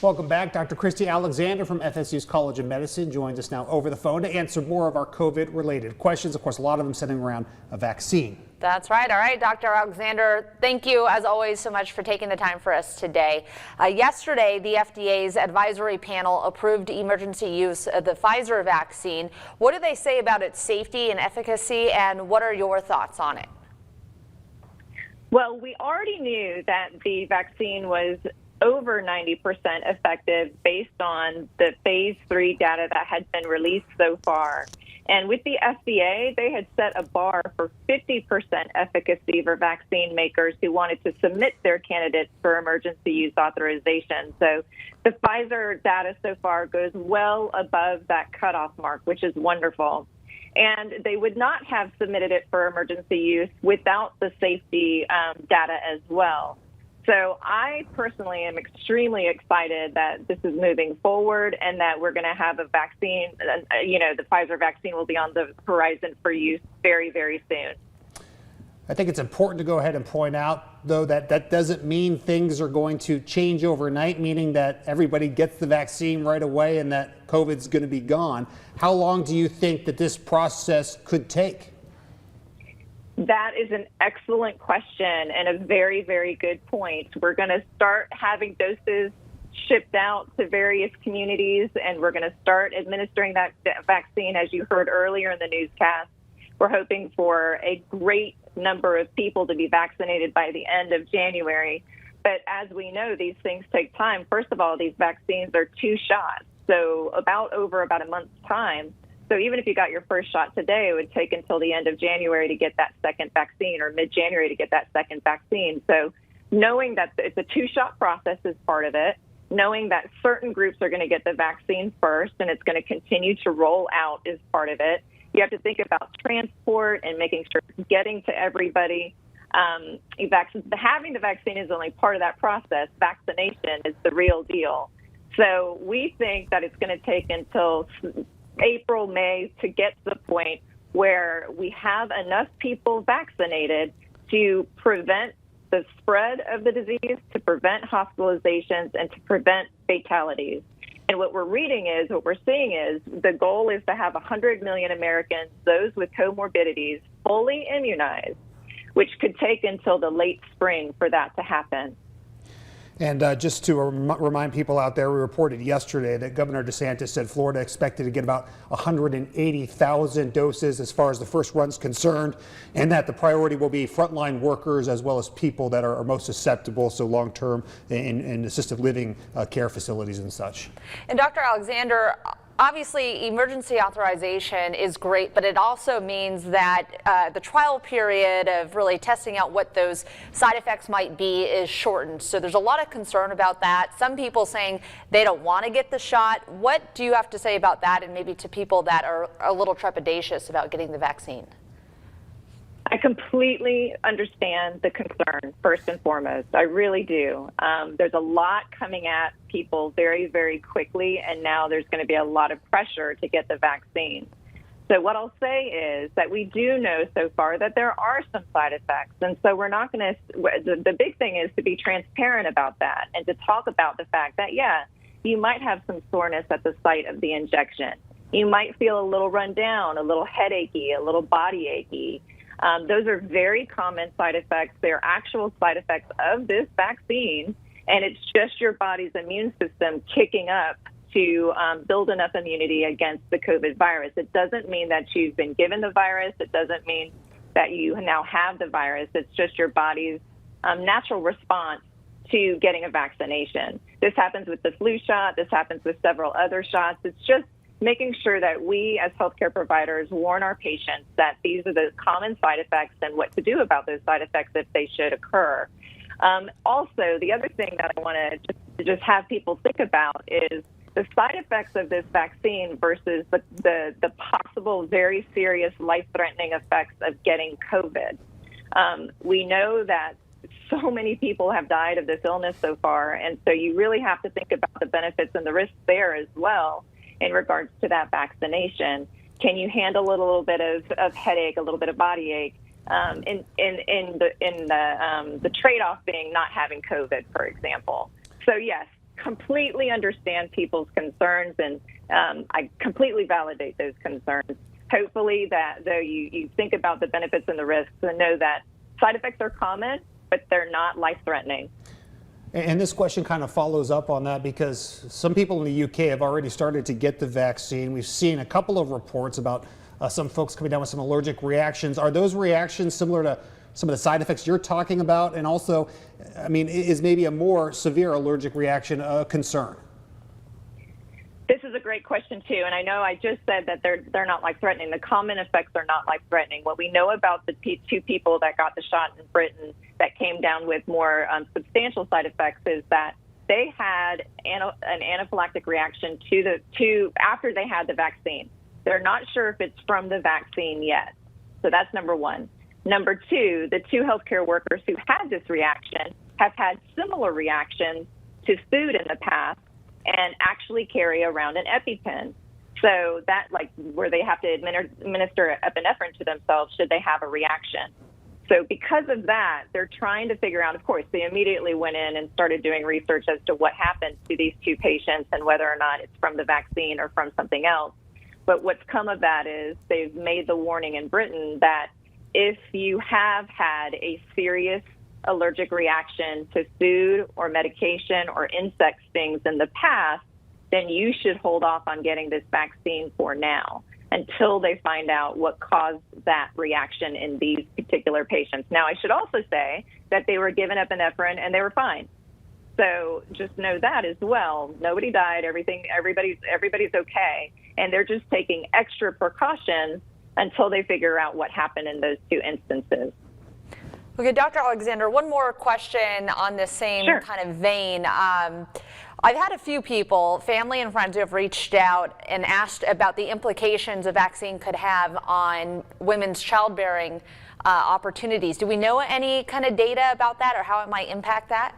Welcome back. Dr. Christie Alexander from FSU's College of Medicine joins us now over the phone to answer more of our COVID-related questions. Of course, a lot of them centering around a vaccine. That's right. All right, Dr. Alexander, thank you as always so much for taking the time for us today. Yesterday, the FDA's advisory panel approved emergency use of the Pfizer vaccine. What do they say about its safety and efficacy, and what are your thoughts on it? Well, we already knew that the vaccine was over 90% effective based on the phase 3 data that had been released so far. And with the FDA, they had set a bar for 50% efficacy for vaccine makers who wanted to submit their candidates for emergency use authorization. So the Pfizer data so far goes well above that cutoff mark, which is wonderful. And they would not have submitted it for emergency use without the safety data as well. So I personally am extremely excited that this is moving forward and that we're going to have a vaccine. The Pfizer vaccine will be on the horizon for use very, very soon. I think it's important to go ahead and point out, though, that that doesn't mean things are going to change overnight, meaning that everybody gets the vaccine right away and that COVID's going to be gone. How long do you think that this process could take? That is an excellent question and a very, very good point. We're going to start having doses shipped out to various communities, and we're going to start administering that vaccine, as you heard earlier in the newscast. We're hoping for a great number of people to be vaccinated by the end of January. But as we know, these things take time. First of all, these vaccines are 2 shots, so about a month's time. So even if you got your first shot today, it would take until the end of January to get that second vaccine, or mid-January to get that second vaccine. So knowing that it's a 2-shot process is part of it, knowing that certain groups are going to get the vaccine first and it's going to continue to roll out is part of it. You have to think about transport and making sure it's getting to everybody. Having the vaccine is only part of that process. Vaccination is the real deal. So we think that it's going to take until April, May to get to the point where we have enough people vaccinated to prevent the spread of the disease, to prevent hospitalizations, and to prevent fatalities. And what we're seeing is the goal is to have 100 million Americans, those with comorbidities, fully immunized, which could take until the late spring for that to happen. And just to remind people out there, we reported yesterday that Governor DeSantis said Florida expected to get about 180,000 doses as far as the first run's concerned, and that the priority will be frontline workers as well as people that are most susceptible, so long-term in assisted living care facilities and such. And Dr. Alexander, obviously, emergency authorization is great, but it also means that the trial period of really testing out what those side effects might be is shortened. So there's a lot of concern about that. Some people saying they don't want to get the shot. What do you have to say about that, and maybe to people that are a little trepidatious about getting the vaccine? I completely understand the concern, first and foremost. I really do. There's a lot coming at people very, very quickly, and now there's going to be a lot of pressure to get the vaccine. So what I'll say is that we do know so far that there are some side effects, and so we're not going to, the big thing is to be transparent about that and to talk about the fact that, yeah, you might have some soreness at the site of the injection. You might feel a little run down, a little headachy, a little body achy. Those are very common side effects. They're actual side effects of this vaccine, and it's just your body's immune system kicking up to build enough immunity against the COVID virus. It doesn't mean that you've been given the virus. It doesn't mean that you now have the virus. It's just your body's natural response to getting a vaccination. This happens with the flu shot. This happens with several other shots. It's just making sure that we as healthcare providers warn our patients that these are the common side effects and what to do about those side effects if they should occur. Also, the other thing that I want to just have people think about is the side effects of this vaccine versus the possible very serious life-threatening effects of getting COVID. We know that so many people have died of this illness so far, and so you really have to think about the benefits and the risks there as well in regards to that vaccination. Can you handle a little bit of headache, a little bit of body ache? the trade-off being not having COVID, for example. So yes, completely understand people's concerns, and I completely validate those concerns. Hopefully that though you think about the benefits and the risks and know that side effects are common, but they're not life-threatening. And this question kind of follows up on that because some people in the UK have already started to get the vaccine. We've seen a couple of reports about some folks coming down with some allergic reactions. Are those reactions similar to some of the side effects you're talking about? And also, I mean, is maybe a more severe allergic reaction a concern? This is a great question too, and I know I just said that they're not life-threatening. The common effects are not life-threatening. What we know about the two people that got the shot in Britain that came down with more substantial side effects is that they had an anaphylactic reaction to after they had the vaccine. They're not sure if it's from the vaccine yet. So that's number one. Number two, the two healthcare workers who had this reaction have had similar reactions to food in the past and actually carry around an EpiPen. So that, like, where they have to administer epinephrine to themselves should they have a reaction. So because of that, they're trying to figure out, of course, they immediately went in and started doing research as to what happened to these two patients and whether or not it's from the vaccine or from something else. But what's come of that is they've made the warning in Britain that if you have had a serious allergic reaction to food or medication or insect stings in the past, then you should hold off on getting this vaccine for now until they find out what caused that reaction in these particular patients. Now, I should also say that they were given epinephrine and they were fine. So just know that as well. Nobody died. Everybody's okay. And they're just taking extra precautions until they figure out what happened in those two instances. Okay, Dr. Alexander, one more question on this same kind of vein. I've had a few people, family and friends, who have reached out and asked about the implications a vaccine could have on women's childbearing opportunities. Do we know any kind of data about that or how it might impact that?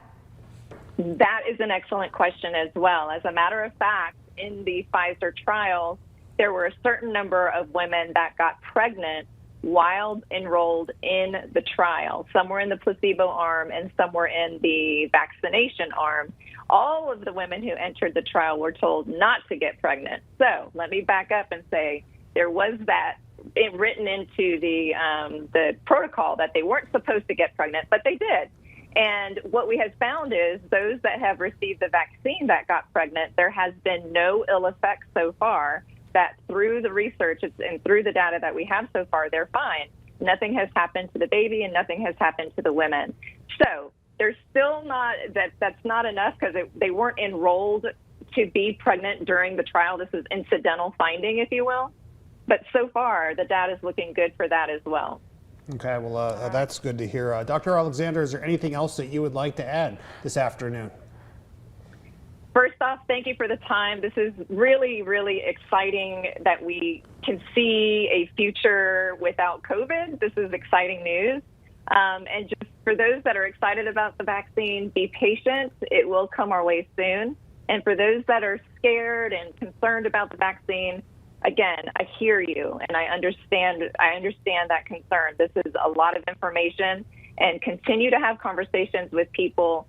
That is an excellent question as well. As a matter of fact, in the Pfizer trials, there were a certain number of women that got pregnant while enrolled in the trial. Some were in the placebo arm and some were in the vaccination arm. All of the women who entered the trial were told not to get pregnant. So let me back up and say there was that written into the protocol that they weren't supposed to get pregnant, but they did. And what we have found is those that have received the vaccine that got pregnant, there has been no ill effects so far. That through the research and through the data that we have so far, they're fine. Nothing has happened to the baby and nothing has happened to the women. So there's still not, that's not enough because they weren't enrolled to be pregnant during the trial. This is incidental finding, if you will. But so far, the data is looking good for that as well. Okay, well, that's good to hear. Dr. Alexander, is there anything else that you would like to add this afternoon? First off, thank you for the time. This is really, really exciting that we can see a future without COVID. This is exciting news. And just for those that are excited about the vaccine, be patient. It will come our way soon. And for those that are scared and concerned about the vaccine, again, I hear you and I understand that concern. This is a lot of information, and continue to have conversations with people.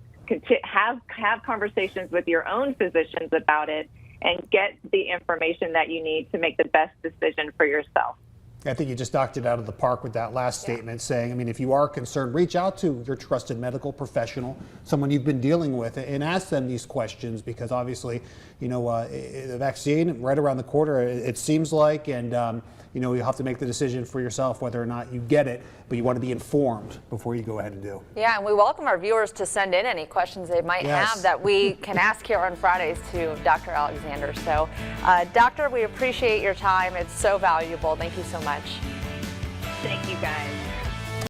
Have conversations with your own physicians about it and get the information that you need to make the best decision for yourself. I think you just knocked it out of the park with that last statement, saying, I mean, if you are concerned, reach out to your trusted medical professional, someone you've been dealing with, and ask them these questions, because obviously, you know, the vaccine right around the corner, it seems like, and you know, you'll have to make the decision for yourself whether or not you get it, but you want to be informed before you go ahead and do. Yeah, and we welcome our viewers to send in any questions they might have that we can ask here on Fridays to Dr. Alexander. So, Doctor, we appreciate your time. It's so valuable. Thank you so much. Thank you, guys.